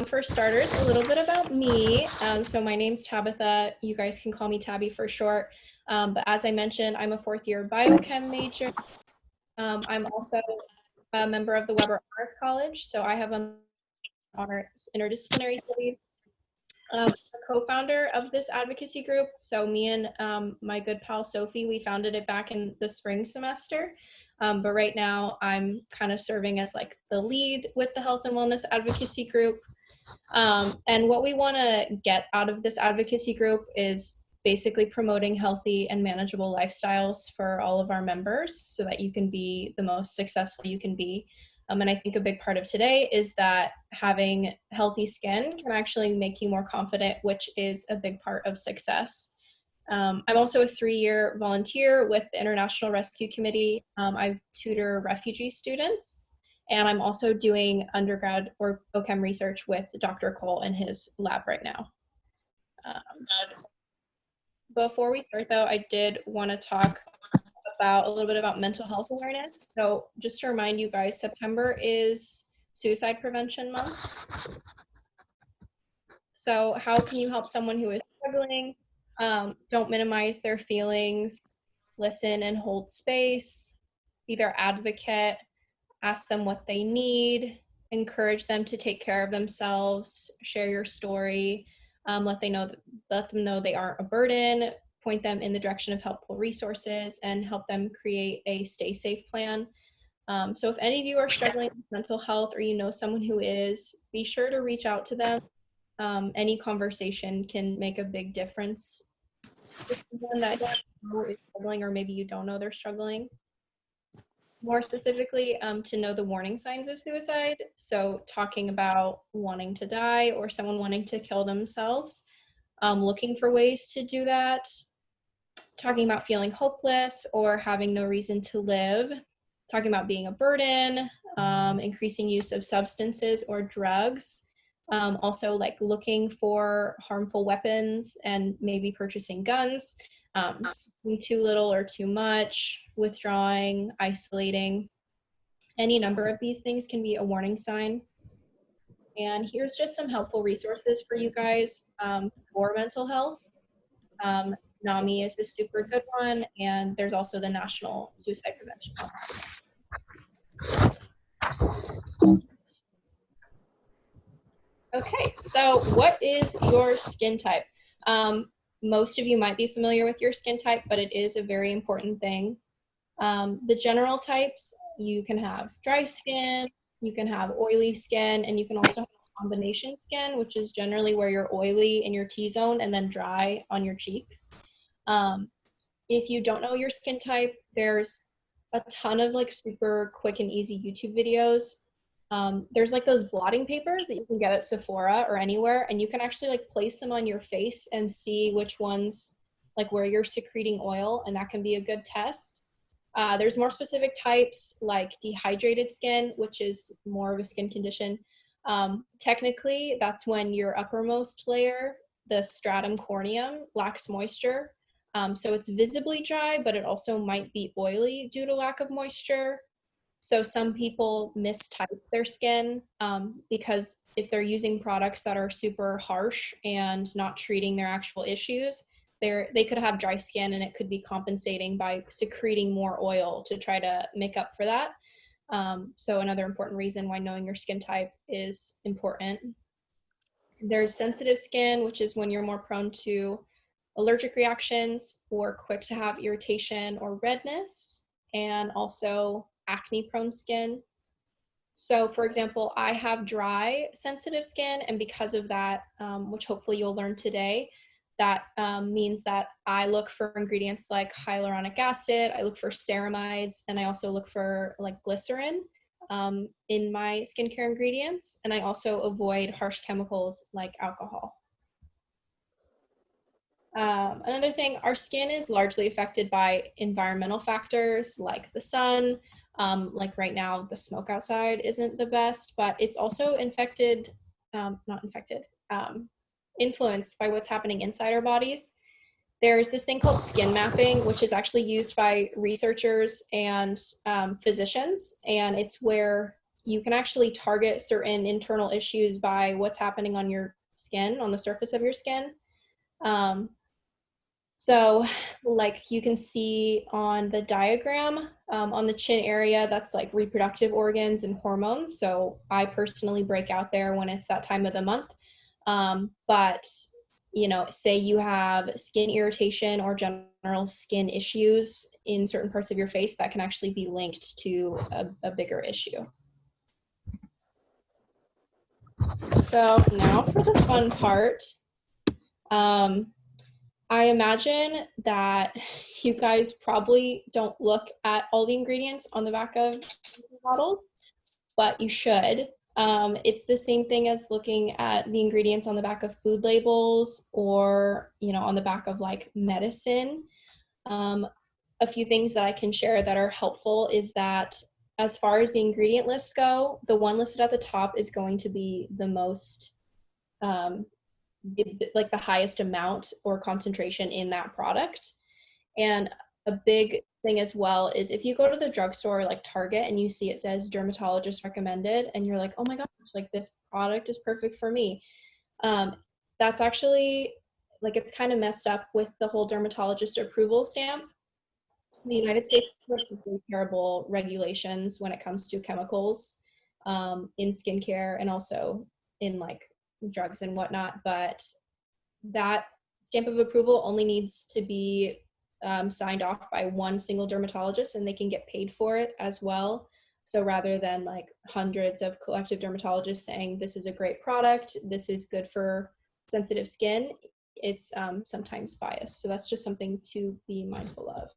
For starters, a little bit about me. So my name's Tabitha. You guys can call me Tabby for short. But as I mentioned, I'm a fourth-year biochem major. I'm also a member of the Weber Arts College, so I have honors interdisciplinary studies. I'm a co-founder of this advocacy group. So me and my good pal Sophie, we founded it back in the spring semester. But right now I'm kind of serving as like the lead with the health and wellness advocacy group. And what we want to get out of this advocacy group is basically promoting healthy and manageable lifestyles for all of our members so that you can be the most successful you can be. And I think a big part of today is that having healthy skin can actually make you more confident, which is a big part of success. I'm also a 3-year volunteer with the International Rescue Committee. I tutor refugee students. And I'm also doing undergrad or OChem research with Dr. Cole in his lab right now. Before we start though, I did want to talk about a little bit about mental health awareness. So just to remind you guys, September is Suicide Prevention Month. So how can you help someone who is struggling? Don't minimize their feelings, listen and hold space, be their advocate, ask them what they need, encourage them to take care of themselves, share your story, let them know they aren't a burden, point them in the direction of helpful resources, and help them create a stay safe plan. So if any of you are struggling with mental health or you know someone who is, be sure to reach out to them. Any conversation can make a big difference. If someone that you know is struggling, or maybe you don't know they're struggling. More specifically, to know the warning signs of suicide. So talking about wanting to die or someone wanting to kill themselves, looking for ways to do that, talking about feeling hopeless or having no reason to live, talking about being a burden, increasing use of substances or drugs, also like looking for harmful weapons and maybe purchasing guns, too little or too much, withdrawing, isolating. Any number of these things can be a warning sign. And here's just some helpful resources for you guys for mental health. NAMI is a super good one, and there's also the National Suicide Prevention Hotline. Okay, so what is your skin type? Most of you might be familiar with your skin type, but it is a very important thing. The general types, you can have dry skin, you can have oily skin, and you can also have combination skin, which is generally where you're oily in your T-zone and then dry on your cheeks. If you don't know your skin type, there's a ton of like super quick and easy YouTube videos. There's like those blotting papers that you can get at Sephora or anywhere, and you can actually like place them on your face and see which ones, like where you're secreting oil, and that can be a good test. There's more specific types like dehydrated skin, which is more of a skin condition. Technically, that's when your uppermost layer, the stratum corneum, lacks moisture. So it's visibly dry, but it also might be oily due to lack of moisture. So some people mistype their skin because if they're using products that are super harsh and not treating their actual issues, they could have dry skin, and it could be compensating by secreting more oil to try to make up for that. So another important reason why knowing your skin type is important. There's sensitive skin, which is when you're more prone to allergic reactions or quick to have irritation or redness, and also acne-prone skin. So for example, I have dry, sensitive skin, and because of that, which hopefully you'll learn today, that means that I look for ingredients like hyaluronic acid, I look for ceramides, and I also look for like glycerin in my skincare ingredients, and I also avoid harsh chemicals like alcohol. Another thing, our skin is largely affected by environmental factors like the sun. Like right now, the smoke outside isn't the best, but it's also influenced by what's happening inside our bodies. There's this thing called skin mapping, which is actually used by researchers and physicians, and it's where you can actually target certain internal issues by what's happening on your skin, on the surface of your skin. So like you can see on the diagram, on the chin area, that's like reproductive organs and hormones. So I personally break out there when it's that time of the month. But you know, say you have skin irritation or general skin issues in certain parts of your face, that can actually be linked to a bigger issue. So now for the fun part. I imagine that you guys probably don't look at all the ingredients on the back of bottles, but you should. It's the same thing as looking at the ingredients on the back of food labels or, you know, on the back of like medicine. A few things that I can share that are helpful is that as far as the ingredient lists go, the one listed at the top is going to be the most like the highest amount or concentration in that product. And a big thing as well is if you go to the drugstore like Target and you see it says dermatologist recommended and you're like, oh my gosh, like this product is perfect for me. That's actually like, it's kind of messed up with the whole dermatologist approval stamp. The United States has really terrible regulations when it comes to chemicals in skincare and also in like drugs and whatnot, but that stamp of approval only needs to be signed off by one single dermatologist and they can get paid for it as well. So rather than like hundreds of collective dermatologists saying this is a great product, this is good for sensitive skin, it's sometimes biased. So that's just something to be mindful of.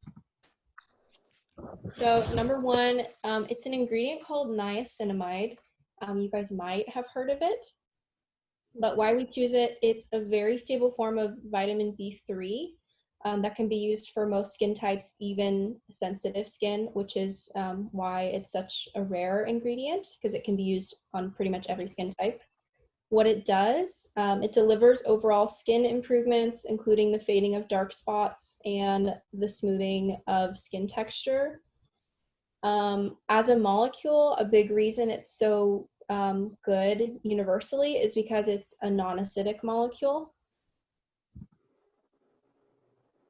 So number one, it's an ingredient called niacinamide. You guys might have heard of it, but why we choose it, it's a very stable form of vitamin B3 that can be used for most skin types, even sensitive skin, which is why it's such a rare ingredient because it can be used on pretty much every skin type. What it does, it delivers overall skin improvements, including the fading of dark spots and the smoothing of skin texture. As a molecule, a big reason it's so good universally is because it's a non-acidic molecule.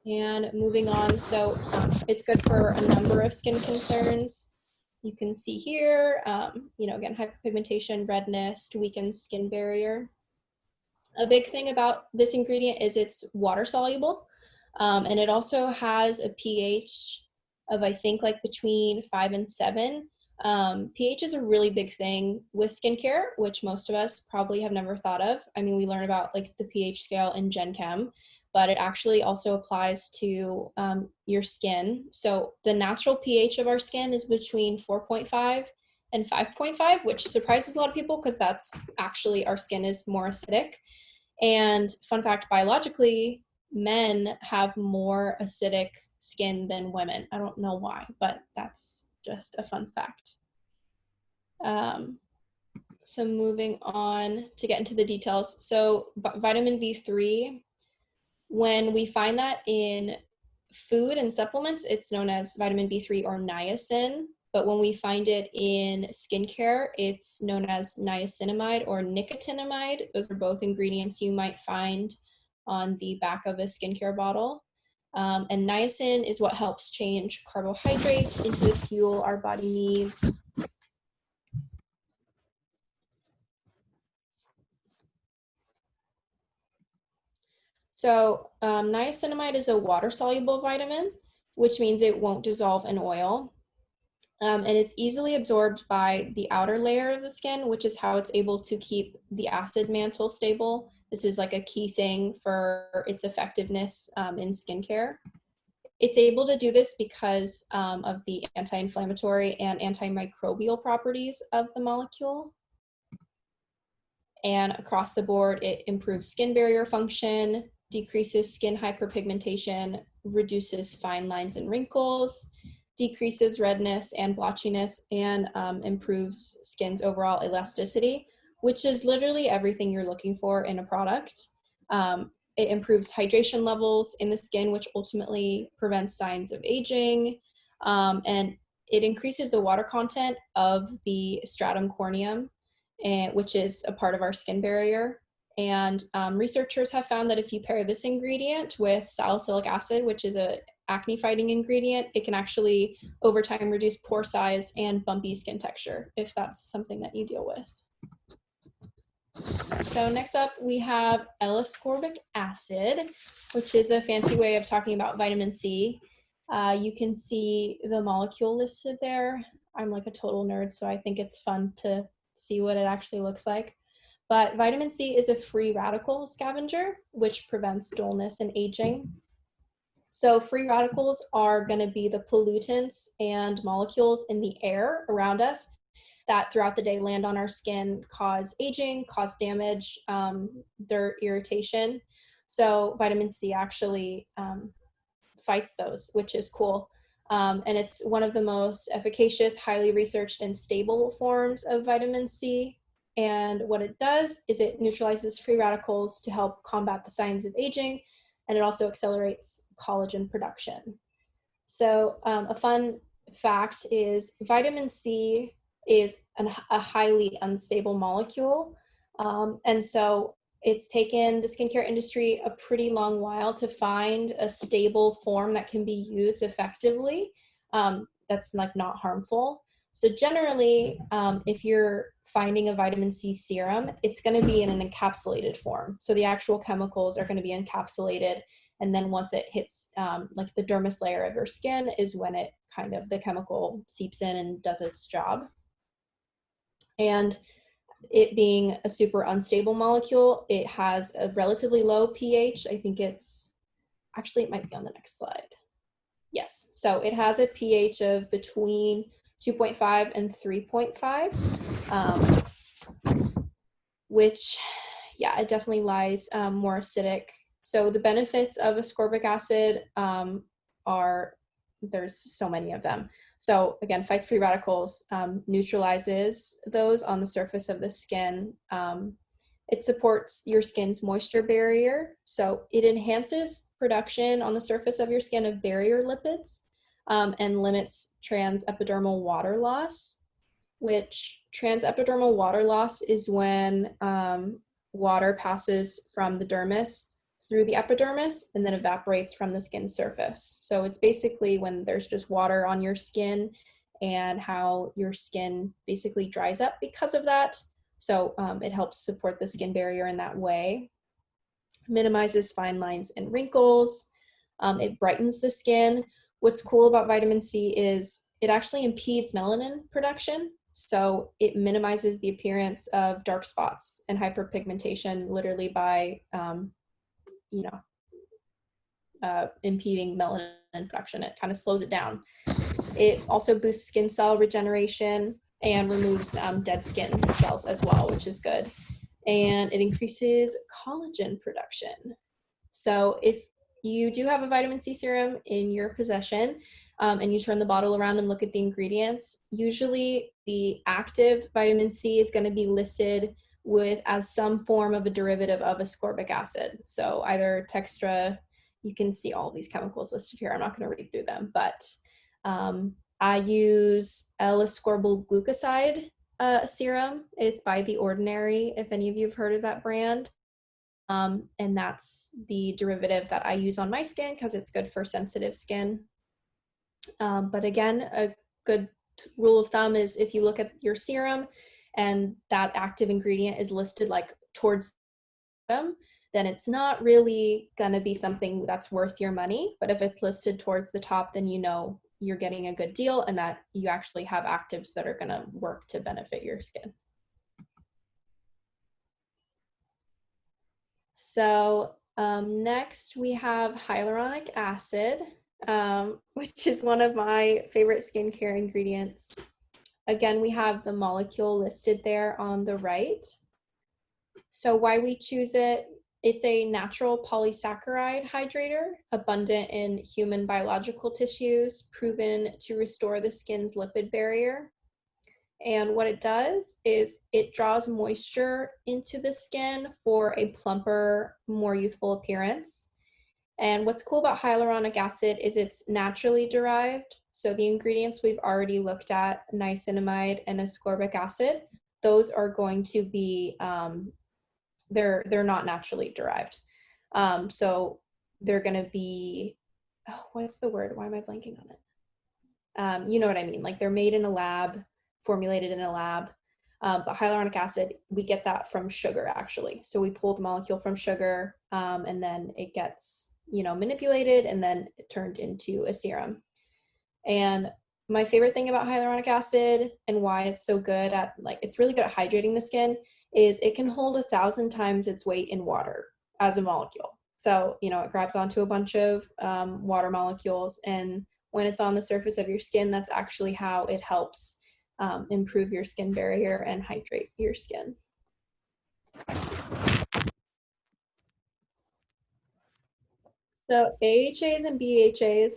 And moving on, so it's good for a number of skin concerns. You can see here, you know, again, hyperpigmentation, redness, to weaken skin barrier. A big thing about this ingredient is it's water soluble, and it also has a pH of, I think, like between 5 and 7. pH is a really big thing with skincare, which most of us probably have never thought of. I mean, we learn about like the pH scale in Gen Chem, but it actually also applies to your skin. So the natural pH of our skin is between 4.5 and 5.5, which surprises a lot of people because that's actually, our skin is more acidic. And fun fact, biologically, men have more acidic skin than women. I don't know why, but that's just a fun fact. So moving on to get into the details. So vitamin B3, when we find that in food and supplements, it's known as vitamin B3 or niacin. But when we find it in skincare, it's known as niacinamide or nicotinamide. Those are both ingredients you might find on the back of a skincare bottle. And niacin is what helps change carbohydrates into the fuel our body needs. So niacinamide is a water-soluble vitamin, which means it won't dissolve in oil. And it's easily absorbed by the outer layer of the skin, which is how it's able to keep the acid mantle stable. This is like a key thing for its effectiveness in skincare. It's able to do this because of the anti-inflammatory and antimicrobial properties of the molecule. And across the board, it improves skin barrier function, decreases skin hyperpigmentation, reduces fine lines and wrinkles, decreases redness and blotchiness, and improves skin's overall elasticity, which is literally everything you're looking for in a product. It improves hydration levels in the skin, which ultimately prevents signs of aging. And it increases the water content of the stratum corneum, which is a part of our skin barrier. And researchers have found that if you pair this ingredient with salicylic acid, which is a acne fighting ingredient, it can actually over time reduce pore size and bumpy skin texture if that's something that you deal with. So next up we have Ascorbic acid, which is a fancy way of talking about vitamin C. You can see the molecule listed there. I'm like a total nerd, so I think it's fun to see what it actually looks like. But vitamin C is a free radical scavenger, which prevents dullness and aging. So free radicals are going to be the pollutants and molecules in the air around us that throughout the day land on our skin, cause aging, cause damage, dirt, irritation. So vitamin C actually fights those, which is cool. And it's one of the most efficacious, highly researched, and stable forms of vitamin C. And what it does is it neutralizes free radicals to help combat the signs of aging, and it also accelerates collagen production. So a fun fact is vitamin C is a highly unstable molecule. And so it's taken the skincare industry a pretty long while to find a stable form that can be used effectively, that's like not harmful. So generally, if you're finding a vitamin C serum, it's going to be in an encapsulated form. So the actual chemicals are going to be encapsulated. And then once it hits like the dermis layer of your skin is when it kind of, the chemical seeps in and does its job. And it being a super unstable molecule, it has a relatively low pH. I think it's, actually it might be on the next slide. Yes, so it has a pH of between 2.5 and 3.5, which, yeah, it definitely lies more acidic. So the benefits of ascorbic acid are, there's so many of them. So again, fights free radicals, neutralizes those on the surface of the skin. It supports your skin's moisture barrier. So it enhances production on the surface of your skin of barrier lipids and limits transepidermal water loss, which transepidermal water loss is when water passes from the dermis through the epidermis and then evaporates from the skin surface. So it's basically when there's just water on your skin and how your skin basically dries up because of that. So it helps support the skin barrier in that way. Minimizes fine lines and wrinkles. It brightens the skin. What's cool about vitamin C is it actually impedes melanin production. So it minimizes the appearance of dark spots and hyperpigmentation literally by impeding melanin production. It kind of slows it down. It also boosts skin cell regeneration and removes dead skin cells as well, which is good. And it increases collagen production. So if you do have a vitamin C serum in your possession and you turn the bottle around and look at the ingredients, usually the active vitamin C is going to be listed with as some form of a derivative of ascorbic acid. So either Textra, you can see all these chemicals listed here. I'm not going to read through them, but I use L-ascorbyl glucoside serum. It's by The Ordinary, if any of you have heard of that brand. And that's the derivative that I use on my skin because it's good for sensitive skin. But again, a good rule of thumb is if you look at your serum and that active ingredient is listed like towards the bottom, then it's not really going to be something that's worth your money. But if it's listed towards the top, then you know you're getting a good deal and that you actually have actives that are going to work to benefit your skin. So next we have hyaluronic acid, which is one of my favorite skincare ingredients. Again, we have the molecule listed there on the right. So why we choose it, it's a natural polysaccharide hydrator, abundant in human biological tissues, proven to restore the skin's lipid barrier. And what it does is it draws moisture into the skin for a plumper, more youthful appearance. And what's cool about hyaluronic acid is it's naturally derived. So the ingredients we've already looked at, niacinamide and ascorbic acid, those are going to be, they're not naturally derived. So they're going to be, oh, what's the word? Why am I blanking on it? You know what I mean? Like they're made in a lab, formulated in a lab. But hyaluronic acid, we get that from sugar actually. So we pull the molecule from sugar, and then it gets, manipulated and then turned into a serum. And my favorite thing about hyaluronic acid and why it's so good at, like, it's really good at hydrating the skin is it can hold 1,000 times its weight in water as a molecule. So, it grabs onto a bunch of water molecules, and when it's on the surface of your skin, that's actually how it helps improve your skin barrier and hydrate your skin. So AHAs and BHAs,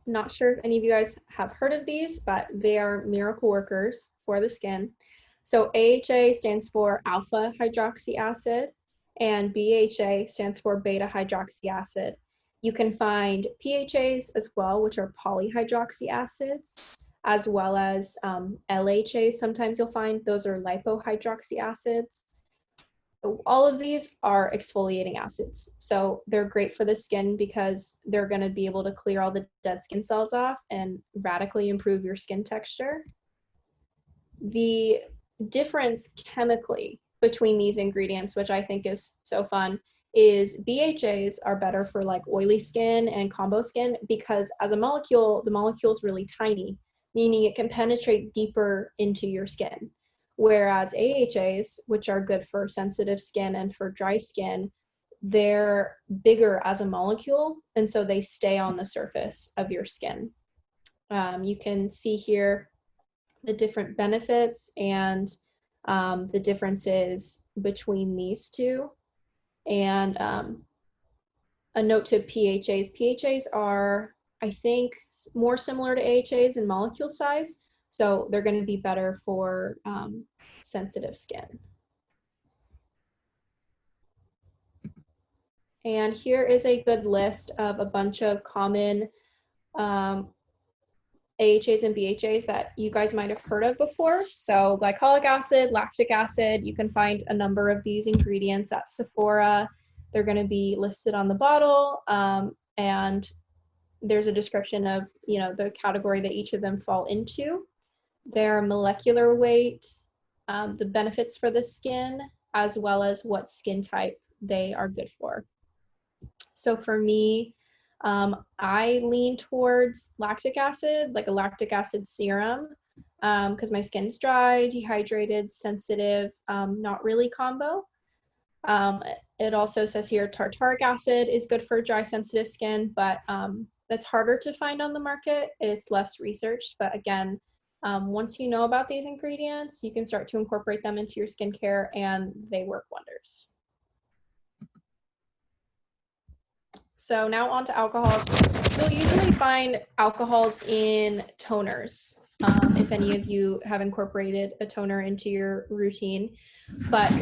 not sure if any of you guys have heard of these, but they are miracle workers for the skin. So AHA stands for alpha hydroxy acid, and BHA stands for beta hydroxy acid. You can find PHAs as well, which are polyhydroxy acids, as well as LHAs. Sometimes you'll find those are lipohydroxy acids. All of these are exfoliating acids. So they're great for the skin because they're going to be able to clear all the dead skin cells off and radically improve your skin texture. The difference chemically between these ingredients, which I think is so fun, is BHAs are better for like oily skin and combo skin because as a molecule, the molecule is really tiny, meaning it can penetrate deeper into your skin. Whereas AHAs, which are good for sensitive skin and for dry skin, they're bigger as a molecule, and so they stay on the surface of your skin. You can see here the different benefits and the differences between these two. And a note to PHAs. PHAs are, I think, more similar to AHAs in molecule size, so they're going to be better for sensitive skin. And here is a good list of a bunch of common AHAs and BHAs that you guys might have heard of before. So glycolic acid, lactic acid, you can find a number of these ingredients at Sephora. They're going to be listed on the bottle, and there's a description of, the category that each of them fall into, their molecular weight, the benefits for the skin, as well as what skin type they are good for. So for me, I lean towards lactic acid, like a lactic acid serum, because my skin's dry, dehydrated, sensitive, not really combo. It also says here tartaric acid is good for dry, sensitive skin, but that's harder to find on the market. It's less researched, but again, once you know about these ingredients, you can start to incorporate them into your skincare and they work wonders. So now on to alcohols. You'll usually find alcohols in toners, if any of you have incorporated a toner into your routine. But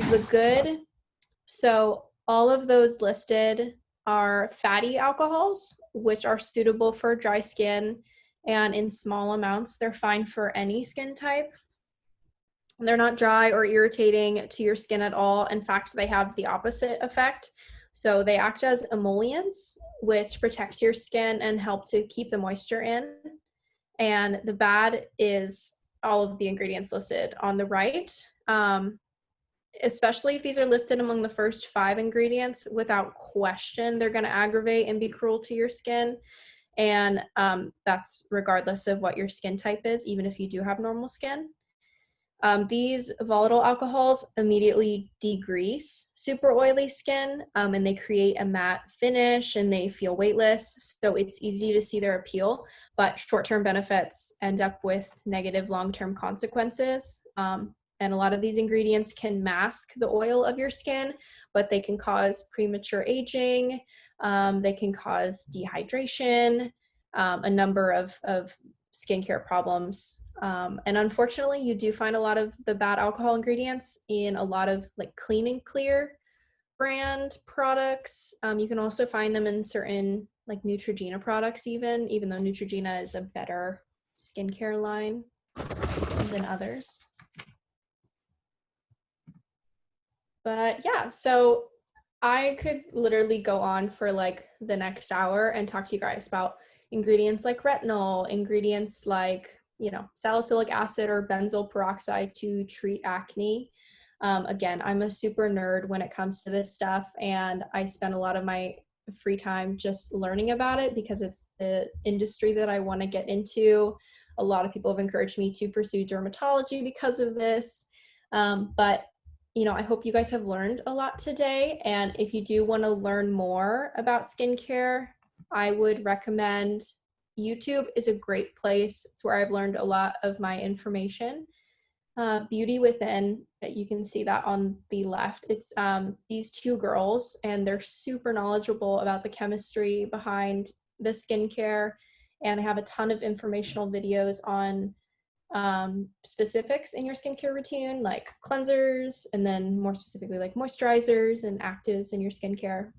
so all of those listed are fatty alcohols, which are suitable for dry skin, and in small amounts, they're fine for any skin type. They're not dry or irritating to your skin at all. In fact, they have the opposite effect. So they act as emollients, which protect your skin and help to keep the moisture in. And the bad is all of the ingredients listed on the right, especially if these are listed among the first 5 ingredients. Without question, they're going to aggravate and be cruel to your skin. And that's regardless of what your skin type is, even if you do have normal skin. These volatile alcohols immediately degrease super oily skin, and they create a matte finish and they feel weightless. So it's easy to see their appeal, but short-term benefits end up with negative long-term consequences. And a lot of these ingredients can mask the oil of your skin, but they can cause premature aging. They can cause dehydration, a number of skincare problems. And unfortunately, you do find a lot of the bad alcohol ingredients in a lot of like clean and clear brand products. You can also find them in certain like Neutrogena products even though Neutrogena is a better skincare line than others. But yeah, so I could literally go on for like the next hour and talk to you guys about ingredients like retinol, ingredients like, you know, salicylic acid or benzoyl peroxide to treat acne. Again, I'm a super nerd when it comes to this stuff, and I spend a lot of my free time just learning about it because it's the industry that I want to get into. A lot of people have encouraged me to pursue dermatology because of this. But you know, I hope you guys have learned a lot today. And if you do want to learn more about skincare, I would recommend YouTube is a great place. It's where I've learned a lot of my information. Beauty Within, you can see that on the left. It's these two girls, and they're super knowledgeable about the chemistry behind the skincare. And they have a ton of informational videos on specifics in your skincare routine, like cleansers, and then more specifically like moisturizers and actives in your skincare.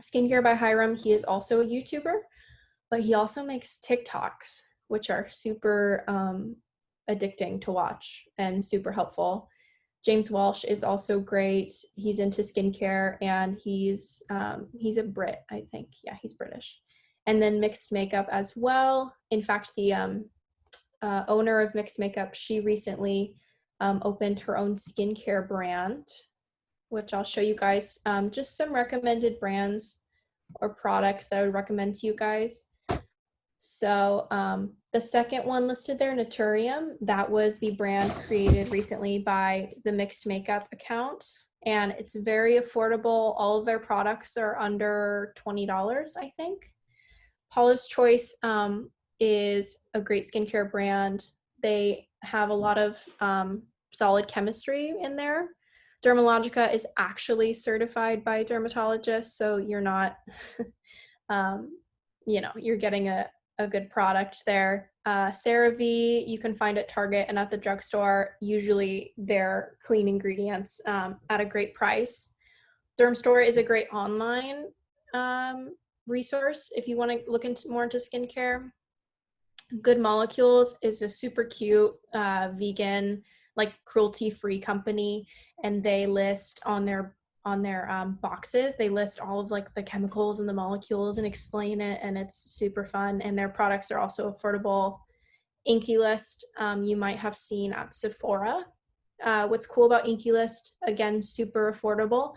Skincare by Hiram, he is also a YouTuber, but he also makes TikToks, which are super addicting to watch and super helpful. James Walsh is also great. He's into skincare, and he's a Brit, I think. Yeah, he's British. And then Mixed Makeup as well. In fact, the owner of Mixed Makeup, she recently opened her own skincare brand, which I'll show you guys. Just some recommended brands or products that I would recommend to you guys. So the second one listed there, Naturium, that was the brand created recently by the Mixed Makeup account, and it's very affordable. All of their products are under $20, I think. Paula's Choice is a great skincare brand. They have a lot of solid chemistry in there. Dermalogica is actually certified by dermatologists, so you're not, you know, you're getting a good product there. CeraVe, you can find at Target and at the drugstore. Usually they're clean ingredients at a great price. Dermstore is a great online resource if you want to look into more into skincare. Good Molecules is a super cute vegan, like cruelty-free company, and they list on their boxes, they list all of like the chemicals and the molecules and explain it, and it's super fun. And their products are also affordable. Inky List, you might have seen at Sephora. What's cool about Inky List, again, super affordable,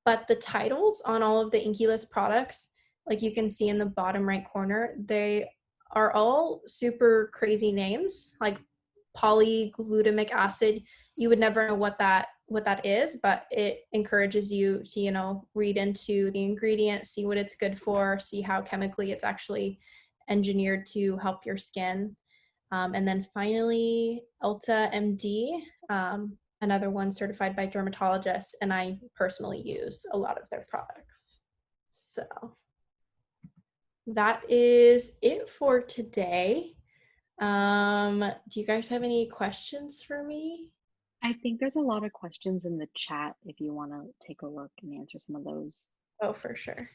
but the titles on all of the Inky List products, like you can see in the bottom right corner, they are all super crazy names, like polyglutamic acid. You would never know what that is, but it encourages you to, you know, read into the ingredient, see what it's good for, see how chemically it's actually engineered to help your skin. And then finally, Ulta MD, another one certified by dermatologists, and I personally use a lot of their products. So that is it for today. Do you guys have any questions for me? I think there's a lot of questions in the chat if you want to take a look and answer some of those. Oh, for sure.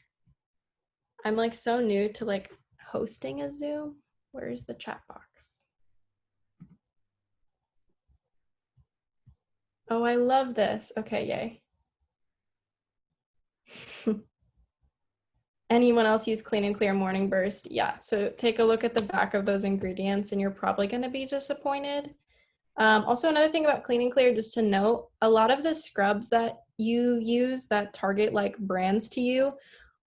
I'm like so new to like hosting a Zoom. Where is the chat box? Oh, I love this. Okay, yay. Anyone else use Clean and Clear Morning Burst? Yeah, so take a look at the back of those ingredients and you're probably going to be disappointed. Also, another thing about Clean and Clear, just to note, a lot of the scrubs that you use that target like brands to you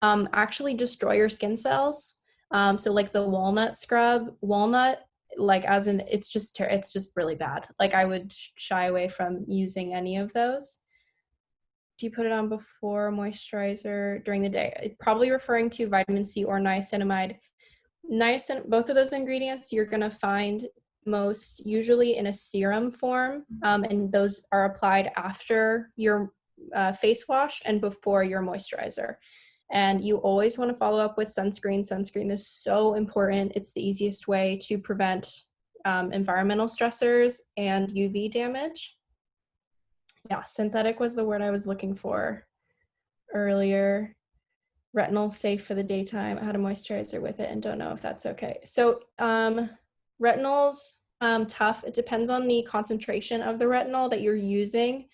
actually destroy your skin cells. So like the walnut scrub, like as in it's just really bad. Like I would shy away from using any of those. Do you put it on before moisturizer during the day? Probably referring to vitamin C or niacinamide. Both of those ingredients you're going to find most usually in a serum form, and those are applied after your face wash and before your moisturizer. And you always want to follow up with sunscreen. Sunscreen is so important. It's the easiest way to prevent environmental stressors and UV damage. Yeah, synthetic was the word I was looking for. earlier. Retinol safe for the daytime. I had a moisturizer with it and don't know if that's okay. So retinol's tough. It depends on the concentration of the retinol that you're using.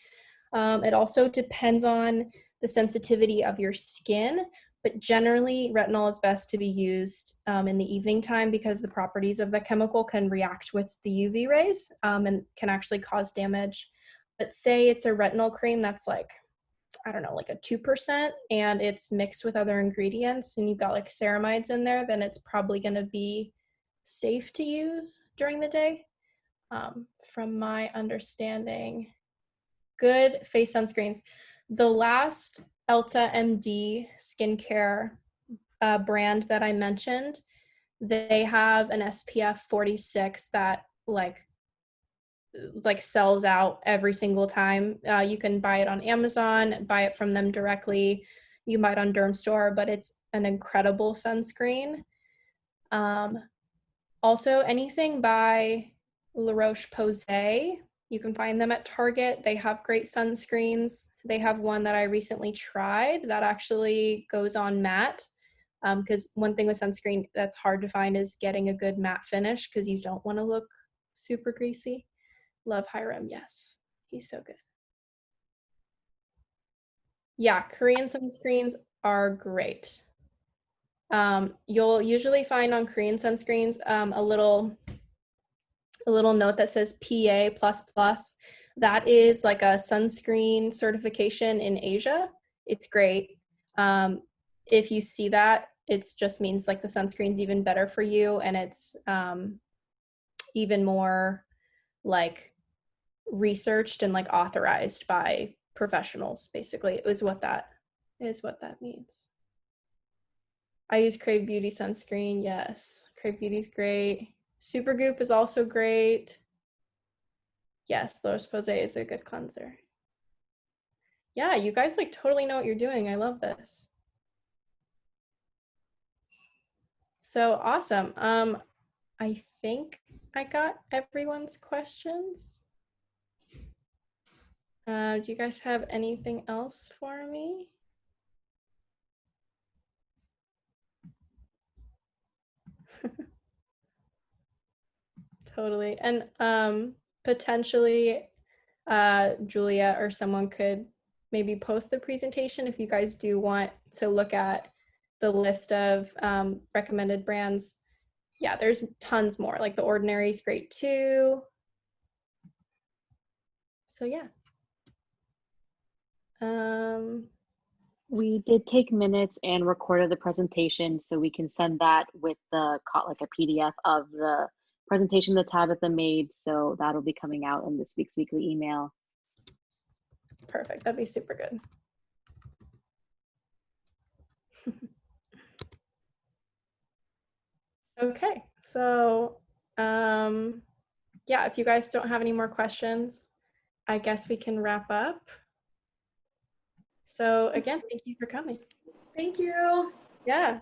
It also depends on the sensitivity of your skin, but generally retinol is best to be used in the evening time because the properties of the chemical can react with the UV rays and can actually cause damage. But say it's a retinol cream that's like, I don't know, like a 2%, and it's mixed with other ingredients and you've got like ceramides in there, then it's probably going to be safe to use during the day. From my understanding, good face sunscreens. The last Elta MD skincare brand that I mentioned, they have an SPF 46 that like sells out every single time. You can buy it on Amazon, buy it from them directly. You can buy it on Dermstore, but it's an incredible sunscreen. Also, anything by La Roche-Posay, you can find them at Target. They have great sunscreens. They have one that I recently tried that actually goes on matte. Because one thing with sunscreen that's hard to find is getting a good matte finish because you don't want to look super greasy. Love Hiram, yes. He's so good. Yeah, Korean sunscreens are great. You'll usually find on Korean sunscreens a little note that says PA++. That is like a sunscreen certification in Asia. It's great. If you see that, it just means like the sunscreen's even better for you and it's even more like researched and like authorized by professionals, basically, is what that means. I use Crave Beauty sunscreen. Yes, Crave Beauty's great. Supergoop is also great. Yes, La Roche-Posay is a good cleanser. Yeah, you guys like totally know what you're doing. I love this. So awesome. I think I got everyone's questions. Do you guys have anything else for me? Totally. And potentially Julia or someone could maybe post the presentation if you guys do want to look at the list of recommended brands. Yeah, there's tons more. Like The Ordinary is great too. So yeah. We did take minutes and recorded the presentation, so we can send that with like a PDF of the presentation that Tabitha made. So that'll be coming out in this week's weekly email. Perfect. That'd be super good. Okay, so yeah, if you guys don't have any more questions, I guess we can wrap up. So again, thank you for coming. Thank you. Yeah.